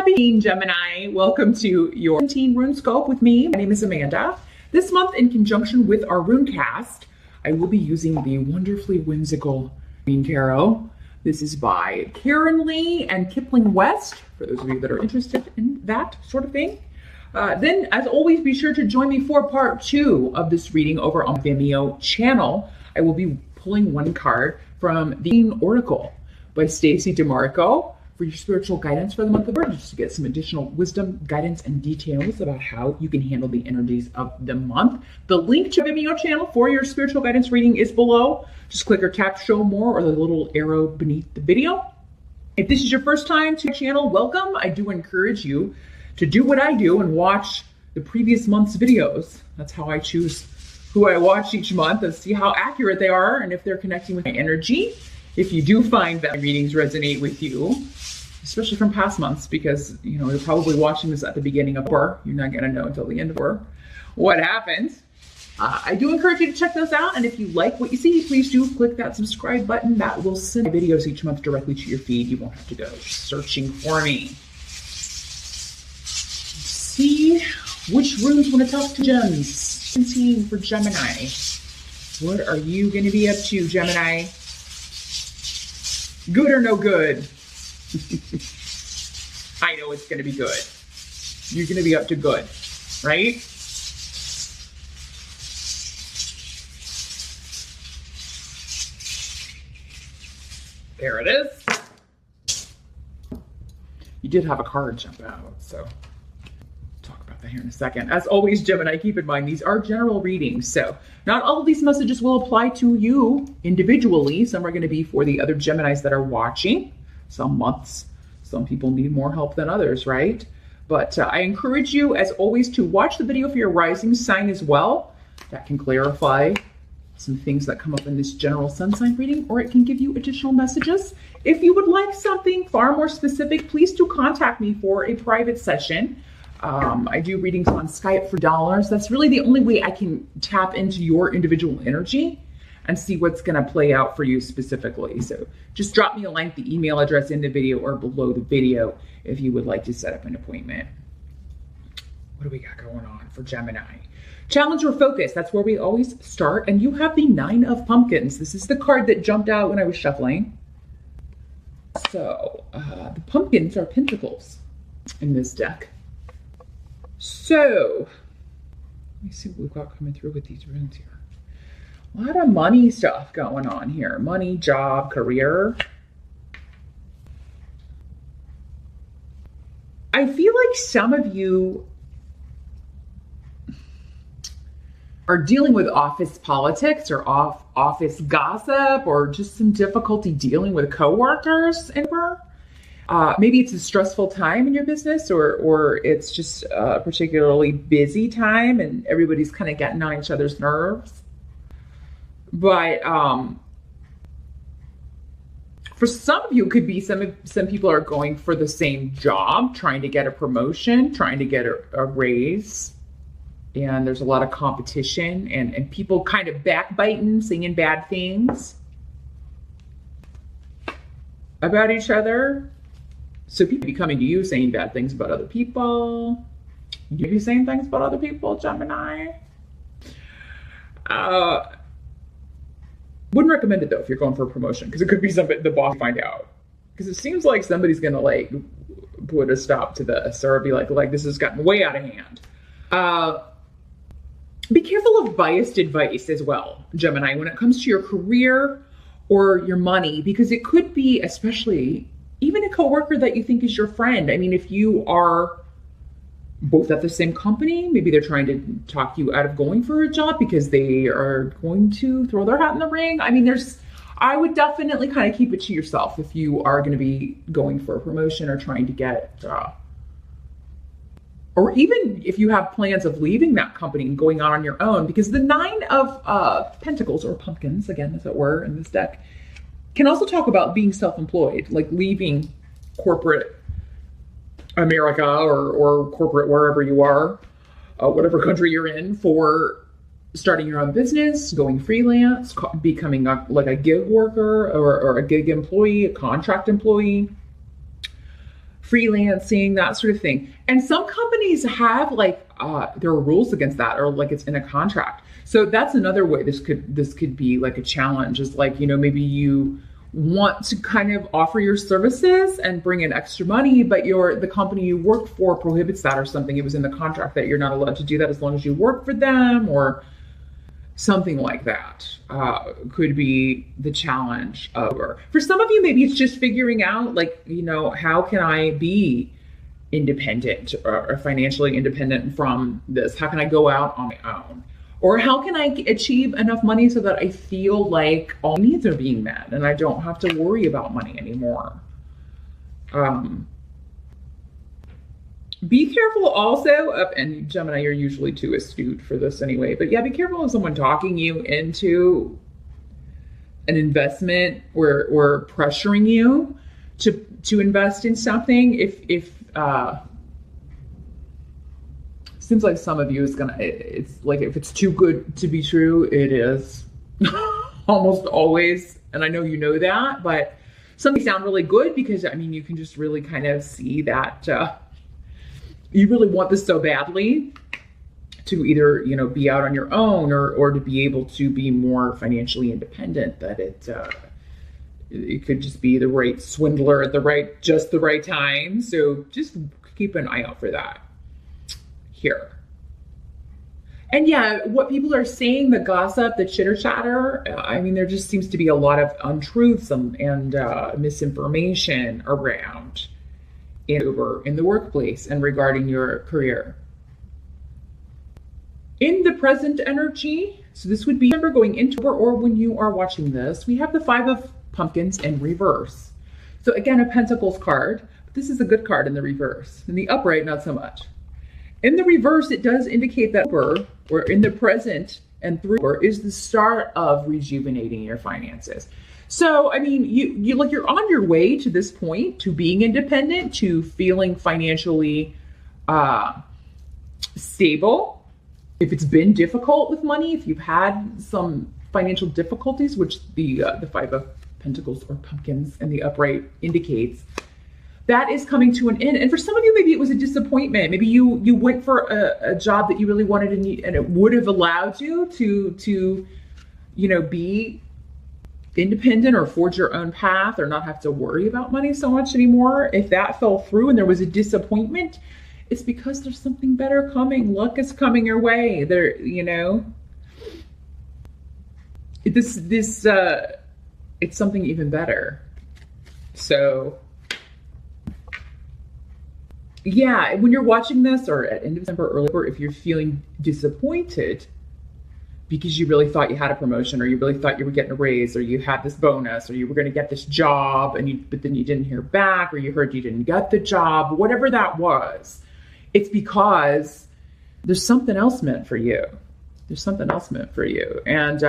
Happy Gemini. Welcome to your 17 Rune Scope with me. My name is Amanda. This month, in conjunction with our Runecast, I will be using the wonderfully whimsical Green Tarot. This is by Karen Lee and Kipling West, for those of you that are interested in that sort of thing. Then, as always, be sure to join me for part 2 of this reading over on Vimeo channel. I will be pulling one card from the Oracle by Stacey DeMarco for your spiritual guidance for the month of March, just to get some additional wisdom, guidance, and details about how you can handle the energies of the month. The link to Vimeo channel for your spiritual guidance reading is below. Just click or tap show more or the little arrow beneath the video. If this is your first time to the channel, welcome. I do encourage you to do what I do and watch the previous month's videos. That's how I choose who I watch each month and see how accurate they are and if they're connecting with my energy. If you do find that readings resonate with you, especially from past months, because you're probably watching this at the beginning of war. You're not gonna know until the end of war what happens. I do encourage you to check those out, and if you like what you see, please do click that subscribe button. That will send videos each month directly to your feed. You won't have to go searching for me. Let's see which runes want to talk to gems. 17 for Gemini. What are you gonna be up to, Gemini? Good or no good? I know it's going to be good. You're going to be up to good, right? There it is. You did have a card jump out, so talk about that here in a second. As always, Gemini, keep in mind, these are general readings, so not all of these messages will apply to you individually. Some are going to be for the other Geminis that are watching. Some months, some people need more help than others, right? But I encourage you, as always, to watch the video for your rising sign as well. That can clarify some things that come up in this general sun sign reading, or it can give you additional messages. If you would like something far more specific, please do contact me for a private session. I do readings on Skype for dollars. That's really the only way I can tap into your individual energy and see what's going to play out for you specifically. So just drop me a link, the email address in the video or below the video if you would like to set up an appointment. What do we got going on for Gemini? Challenge or focus, that's where we always start. And you have the 9 of Pumpkins. This is the card that jumped out when I was shuffling. So the pumpkins are pentacles in this deck. So let me see what we've got coming through with these runes here. A lot of money stuff going on here. Money, job, career. I feel like some of you are dealing with office politics or office gossip, or just some difficulty dealing with coworkers and maybe it's a stressful time in your business, or it's just a particularly busy time and everybody's kind of getting on each other's nerves. But for some of you, it could be some people are going for the same job, trying to get a promotion, trying to get a raise. And there's a lot of competition and people kind of backbiting, saying bad things about each other. So people be coming to you saying bad things about other people. You be saying things about other people, Gemini. Wouldn't recommend it though if you're going for a promotion, because it could be somebody the boss find out. Because it seems like somebody's gonna like put a stop to this, or be like this has gotten way out of hand. Be careful of biased advice as well, Gemini, when it comes to your career or your money, because it could be, especially even a coworker that you think is your friend. I mean, if you are both at the same company, maybe they're trying to talk you out of going for a job because they are going to throw their hat in the ring. I mean, I would definitely kind of keep it to yourself if you are going to be going for a promotion or trying to get, or even if you have plans of leaving that company and going on your own, because the 9 of Pentacles, or pumpkins, again, as it were, in this deck, can also talk about being self-employed, like leaving corporate America or corporate wherever you are, whatever country you're in, for starting your own business, going freelance, becoming like a gig worker or a gig employee, a contract employee. freelancing, that sort of thing. And some companies have like there are rules against that, or like it's in a contract. So that's another way this could be like a challenge, is like, maybe you want to kind of offer your services and bring in extra money, but the company you work for prohibits that or something. It was in the contract that you're not allowed to do that as long as you work for them, or something like that could be the challenge. For some of you, maybe it's just figuring out, like, how can I be independent or financially independent from this? How can I go out on my own? Or how can I achieve enough money so that I feel like all needs are being met and I don't have to worry about money anymore? Be careful also of, and Gemini, you're usually too astute for this anyway, but yeah, be careful of someone talking you into an investment or pressuring you to invest in something. If seems like some of you it's like, if it's too good to be true, it is almost always. And I know you know that, but some sound really good because, you can just really kind of see that you really want this so badly to either, be out on your own or to be able to be more financially independent, that it could just be the right swindler at just the right time. So just keep an eye out for that here. And yeah, what people are saying, the gossip, the chitter chatter, there just seems to be a lot of untruths and misinformation around in the workplace and regarding your career. In the present energy, so this would be December going into, or when you are watching this, we have the 5 of Pumpkins in reverse. So again, a Pentacles card, but this is a good card in the reverse. In the upright, not so much. In the reverse, it does indicate that or in the present and through is the start of rejuvenating your finances. So, you're on your way to this point, to being independent, to feeling financially stable. If it's been difficult with money, if you've had some financial difficulties, which the 5 of Pentacles or Pumpkins and the upright indicates, that is coming to an end. And for some of you, maybe it was a disappointment. Maybe you went for a job that you really wanted and it would have allowed you to be independent or forge your own path or not have to worry about money so much anymore. If that fell through and there was a disappointment, it's because there's something better coming. Luck is coming your way. It's something even better. So yeah, when you're watching this, or at end of December, early, if you're feeling disappointed because you really thought you had a promotion, or you really thought you were getting a raise, or you had this bonus, or you were going to get this job, but then you didn't hear back, or you heard you didn't get the job, whatever that was, it's because there's something else meant for you. There's something else meant for you. And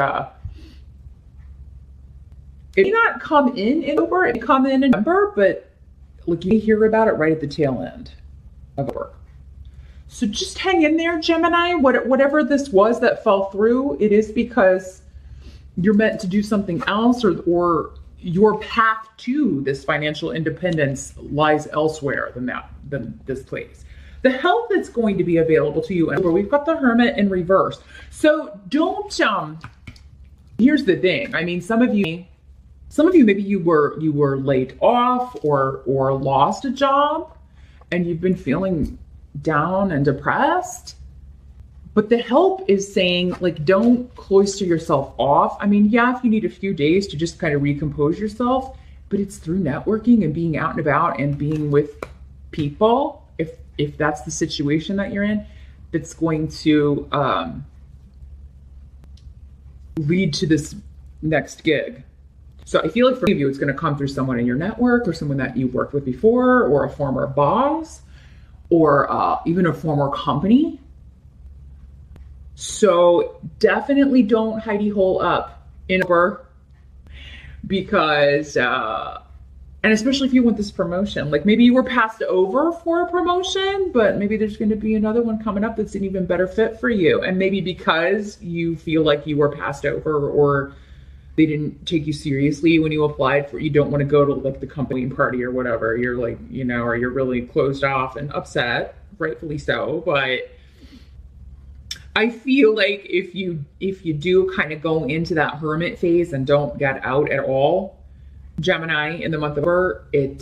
it may not come in October, it may come in November, but look, you hear about it right at the tail end of work. So just hang in there, Gemini. Whatever this was that fell through, it is because you're meant to do something else, or your path to this financial independence lies elsewhere than this place. The help that's going to be available to you, and we've got the Hermit in reverse. So don't, here's the thing. Some of you maybe you were laid off or lost a job and you've been feeling down and depressed. But the help is saying, like, don't cloister yourself off. Yeah, if you need a few days to just kind of recompose yourself, but it's through networking and being out and about and being with people, if that's the situation that you're in, that's going to lead to this next gig. So I feel like for you, it's going to come through someone in your network, or someone that you worked with before, or a former boss, or even a former company. So definitely don't hidey hole up in October, because, and especially if you want this promotion, like maybe you were passed over for a promotion, but maybe there's going to be another one coming up that's an even better fit for you. And maybe because you feel like you were passed over, or they didn't take you seriously when you applied for, you don't want to go to like the company party or whatever. You're like, you know, or you're really closed off and upset, rightfully so. But I feel like if you do kind of go into that hermit phase and don't get out at all, Gemini, in the month of October, it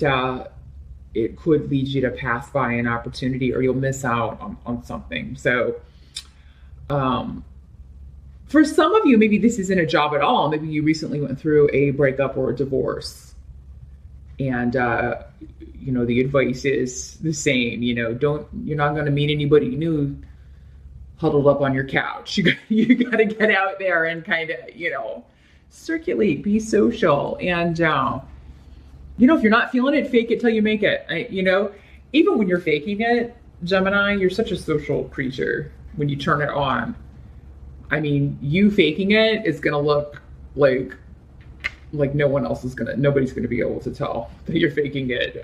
could lead you to pass by an opportunity, or you'll miss out on something. So for some of you, maybe this isn't a job at all. Maybe you recently went through a breakup or a divorce. And, you know, the advice is the same, you know, you're not going to meet anybody new huddled up on your couch. You got to get out there and kind of, you know, circulate, be social. And, you know, if you're not feeling it, fake it till you make it. You know, even when you're faking it, Gemini, you're such a social creature when you turn it on. I mean, you faking it is going to look like nobody's going to be able to tell that you're faking it,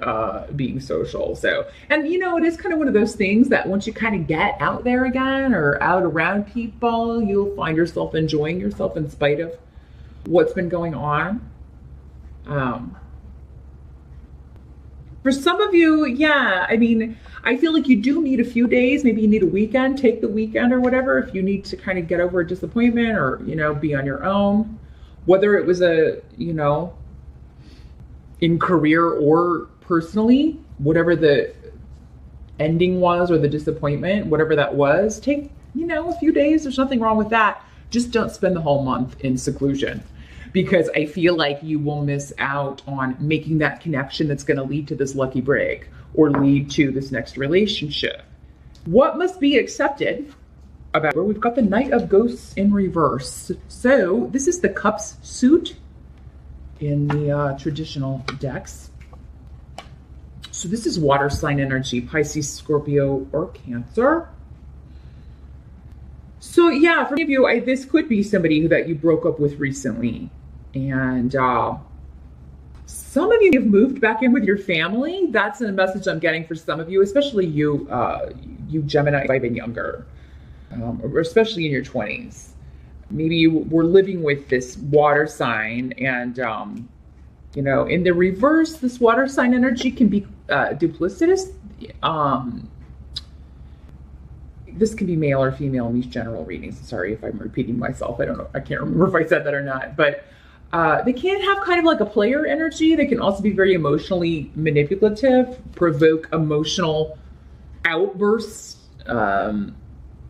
being social. So, and you know, it is kind of one of those things that once you kind of get out there again or out around people, you'll find yourself enjoying yourself in spite of what's been going on. For some of you, yeah, I mean, I feel like you do need a few days. Maybe you need a weekend, take the weekend or whatever, if you need to kind of get over a disappointment or, you know, be on your own. Whether it was you know, in career or personally, whatever the ending was or the disappointment, whatever that was, take, you know, a few days. There's nothing wrong with that. Just don't spend the whole month in seclusion, because I feel like you will miss out on making that connection that's going to lead to this lucky break or lead to this next relationship. What must be accepted about where we've got the Knight of Ghosts in reverse. So this is the Cups suit in the traditional decks. So this is water sign energy, Pisces, Scorpio, or Cancer. So yeah, for many of you, this could be somebody that you broke up with recently. And some of you have moved back in with your family. That's a message I'm getting for some of you, especially you Gemini 5 and younger. Or especially in your 20s. Maybe you were living with this water sign, and you know, in the reverse, this water sign energy can be duplicitous. This can be male or female in these general readings. Sorry if I'm repeating myself. I don't know. I can't remember if I said that or not. But they can have kind of like a player energy. They can also be very emotionally manipulative, provoke emotional outbursts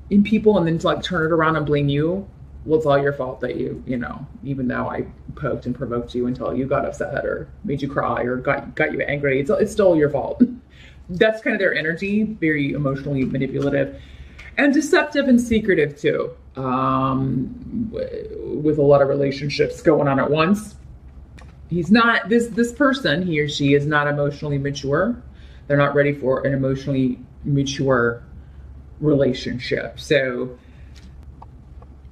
in people, and then to like turn it around and blame you. Well, it's all your fault that you know, even though I poked and provoked you until you got upset or made you cry or got you angry, it's still your fault. That's kind of their energy, very emotionally manipulative and deceptive and secretive too, with a lot of relationships going on at once. He's not, this person, he or she is not emotionally mature. They're not ready for an emotionally mature relationship. So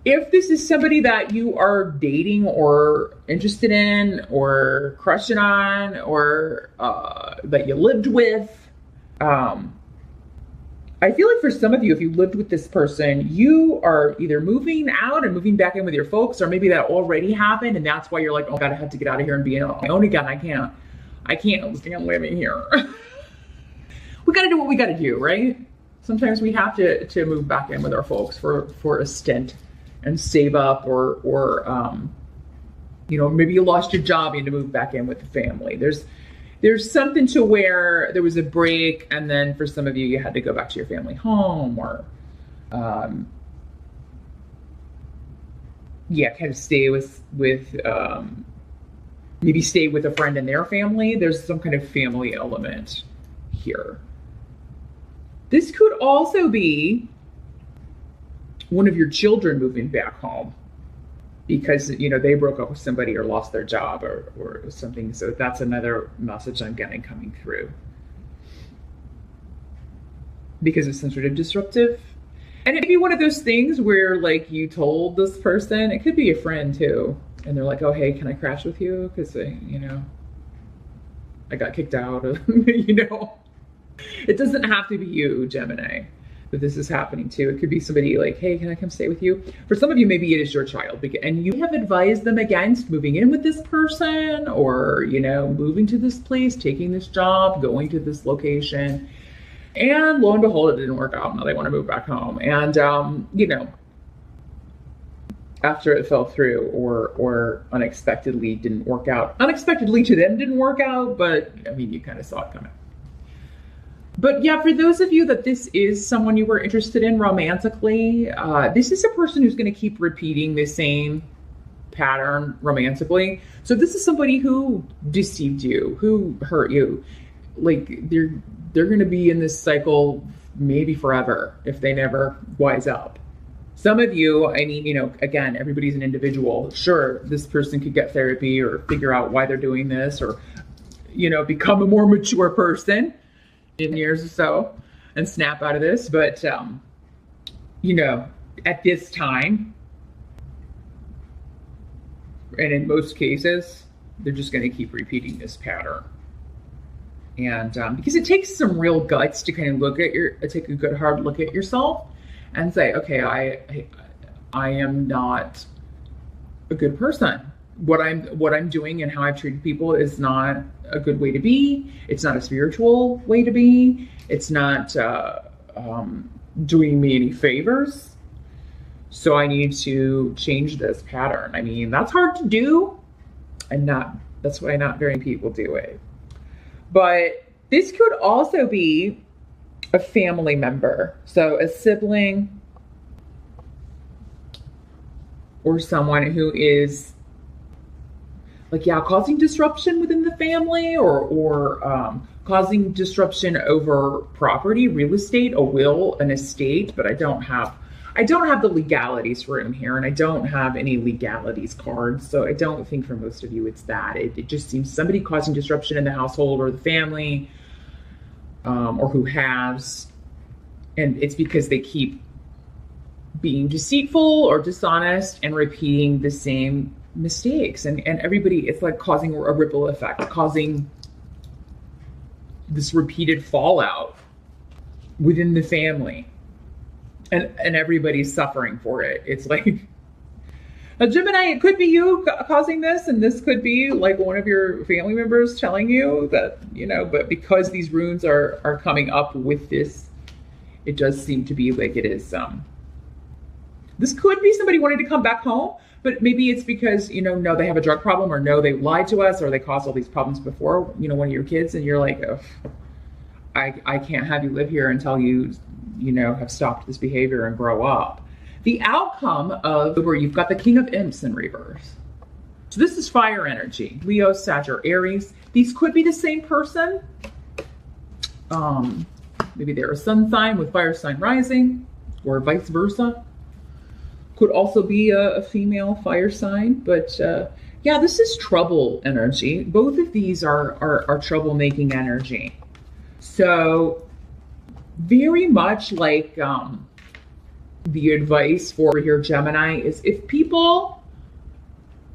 if this is somebody that you are dating or interested in or crushing on or that you lived with, I feel like for some of you, if you lived with this person, you are either moving out and moving back in with your folks, or maybe that already happened and that's why you're like, oh God, I have to get out of here and be on my own again. I can't stand living here. We got to do what we got to do, right? Sometimes we have to move back in with our folks for a stint and save up, or you know, maybe you lost your job, you had to move back in with the family. There's something to where there was a break, and then for some of you, you had to go back to your family home, or yeah, kind of stay with maybe stay with a friend and their family. There's some kind of family element here. This could also be one of your children moving back home because, you know, they broke up with somebody or lost their job or something. So that's another message I'm getting coming through. Because it's some sort of disruptive. And it could be one of those things where, like, you told this person, it could be a friend too, and they're like, oh, hey, can I crash with you? Because, you know, I got kicked out of, you know. It doesn't have to be you, Gemini. that this is happening to. It could be somebody like, hey, can I come stay with you? For some of you, maybe it is your child, and you have advised them against moving in with this person, or, you know, moving to this place, taking this job, going to this location. And lo and behold, it didn't work out. Now they want to move back home. And, you know, after it fell through or unexpectedly didn't work out. Unexpectedly to them didn't work out, but I mean, you kind of saw it coming. But yeah, for those of you that this is someone you were interested in romantically, this is a person who's going to keep repeating the same pattern romantically. So this is somebody who deceived you, who hurt you. Like they're going to be in this cycle maybe forever if they never wise up. Some of you, I mean, you know, again, everybody's an individual. Sure, this person could get therapy or figure out why they're doing this, or, you know, become a more mature person in years or so and snap out of this. But, you know, at this time, and in most cases, they're just going to keep repeating this pattern. And because it takes some real guts to kind of take a good hard look at yourself and say, okay, I am not a good person. What I'm doing and how I've treated people is not a good way to be. It's not a spiritual way to be. It's not doing me any favors. So I need to change this pattern. I mean, that's hard to do, and that's why not very many people do it. But this could also be a family member, so a sibling or someone who is like, yeah, causing disruption within the family, or causing disruption over property, real estate, a will, an estate. But I don't have the legalities for him here, and I don't have any legalities cards. So I don't think for most of you it's that. It just seems somebody causing disruption in the household or the family, or who has, and it's because they keep being deceitful or dishonest and repeating the same mistakes. And everybody, it's like causing a ripple effect, causing this repeated fallout within the family. And everybody's suffering for it. It's like a Gemini, it could be you causing this, and this could be like one of your family members telling you that, you know, but because these runes are coming up with this, it does seem to be like it is, this could be somebody wanting to come back home, but maybe it's because, you know, no, they have a drug problem, or no, they lied to us, or they caused all these problems before, you know, one of your kids, and you're like, oh, I can't have you live here until you know, have stopped this behavior and grow up. The outcome of where you've got the King of Imps in reverse. So this is fire energy, Leo, Sag, or Aries. These could be the same person. Maybe they're a sun sign with fire sign rising, or vice versa. Could also be a female fire sign, but yeah, this is trouble energy. Both of these are troublemaking energy. So very much like the advice for here, Gemini, is if people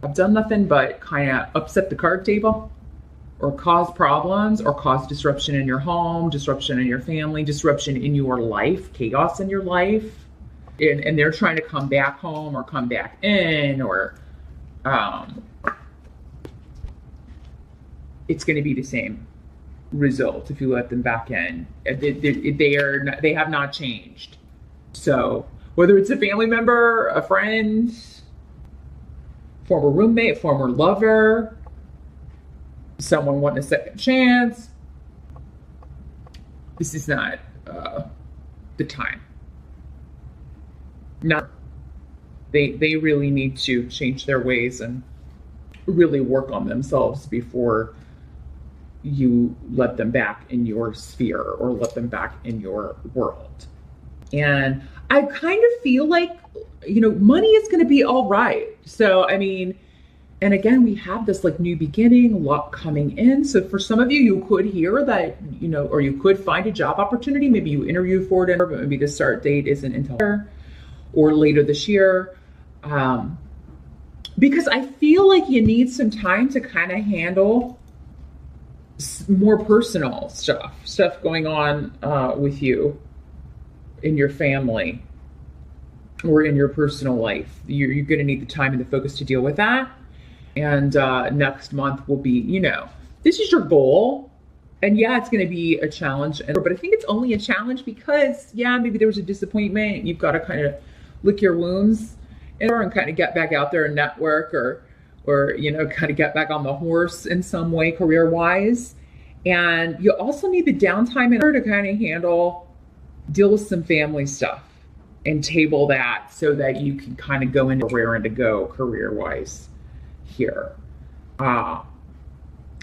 have done nothing but kind of upset the card table, or cause problems, or cause disruption in your home, disruption in your family, disruption in your life, chaos in your life, and they're trying to come back home or come back in, or it's going to be the same result if you let them back in. They have not changed. So whether it's a family member, a friend, former roommate, former lover, someone wanting a second chance, this is not the time. Not they really need to change their ways and really work on themselves before you let them back in your sphere or let them back in your world. And I kind of feel like, you know, money is going to be all right. So, I mean, and again, we have this like new beginning, luck coming in. So for some of you, you could hear that, you know, or you could find a job opportunity. Maybe you interview for it, but maybe the start date isn't until or later this year. Because I feel like you need some time to kind of handle more personal stuff going on with you. in your family or in your personal life. You're going to need the time and the focus to deal with that. And next month will be, you know, this is your goal. And yeah, it's going to be a challenge. But I think it's only a challenge because, yeah, maybe there was a disappointment. You've got to kind of lick your wounds and kind of get back out there and network or, you know, kind of get back on the horse in some way career-wise. And you also need the downtime in order to kind of deal with some family stuff and table that so that you can kind of go into where and to go career-wise here.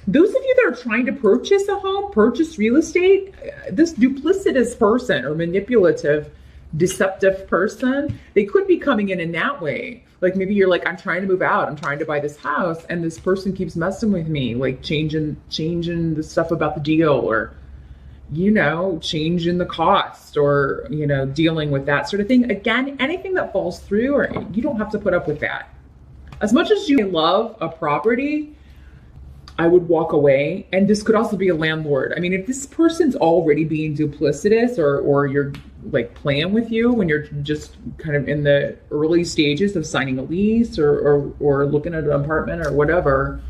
Those of you that are trying to purchase a home, purchase real estate, this duplicitous person or manipulative, deceptive person, they could be coming in that way. Like maybe you're like, I'm trying to move out, I'm trying to buy this house, and this person keeps messing with me, like changing the stuff about the deal, or, you know, changing the cost, or, you know, dealing with that sort of thing. Again, anything that falls through, or you don't have to put up with that. As much as you love a property, I would walk away. And this could also be a landlord. I mean, if this person's already being duplicitous, or you're like playing with you when you're just kind of in the early stages of signing a lease or looking at an apartment or whatever,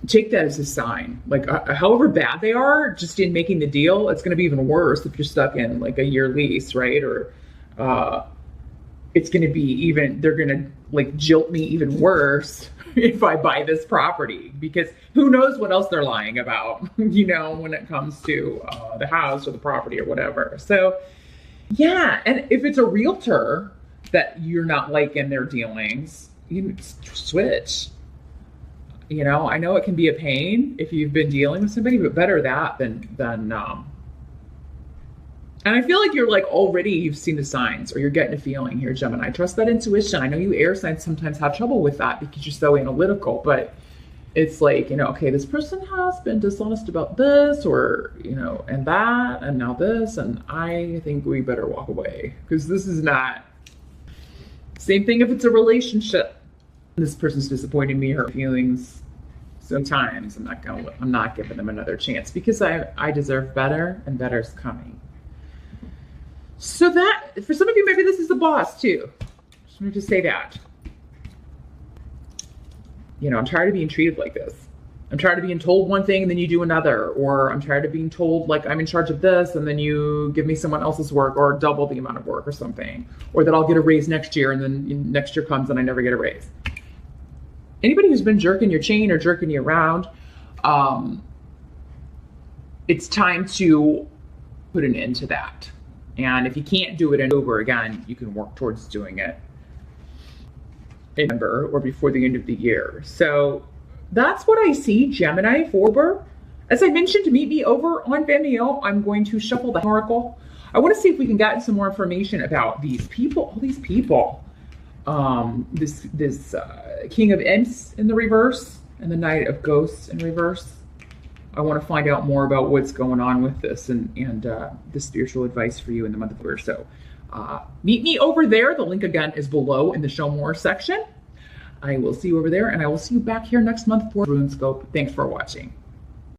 take that as a sign. Like however bad they are just in making the deal, it's going to be even worse if you're stuck in like a year lease, right? Or it's going to be even, they're going to like jilt me even worse if I buy this property, because who knows what else they're lying about, you know, when it comes to the house or the property or whatever. So yeah, and if it's a realtor that you're not liking their dealings, you switch. You know, I know it can be a pain if you've been dealing with somebody, but better that than and I feel like you're like already, you've seen the signs, or you're getting a feeling here, Gemini. Trust that intuition. I know you air signs sometimes have trouble with that because you're so analytical, but it's like, you know, okay, this person has been dishonest about this, or, you know, and that, and now this, and I think we better walk away because this is not. Same thing if it's a relationship. This person's disappointing me, hurt feelings. Sometimes I'm not giving them another chance because I deserve better, and better's coming. So that, for some of you, maybe this is the boss too. Just wanted to say that. You know, I'm tired of being treated like this. I'm tired of being told one thing and then you do another. Or I'm tired of being told like I'm in charge of this and then you give me someone else's work, or double the amount of work or something. Or that I'll get a raise next year and then next year comes and I never get a raise. Anybody who's been jerking your chain or jerking you around, it's time to put an end to that. And if you can't do it over again, you can work towards doing it in November or before the end of the year. So that's what I see, Gemini, for. As I mentioned, meet me over on Vimeo. I'm going to shuffle the oracle. I want to see if we can get some more information about these people, all these people. This King of Imps in the reverse and the Knight of Ghosts in reverse. I want to find out more about what's going on with this and the spiritual advice for you in the month of February. So meet me over there. The link again is below in the Show More section. I will see you over there, and I will see you back here next month for RuneScope. Thanks for watching.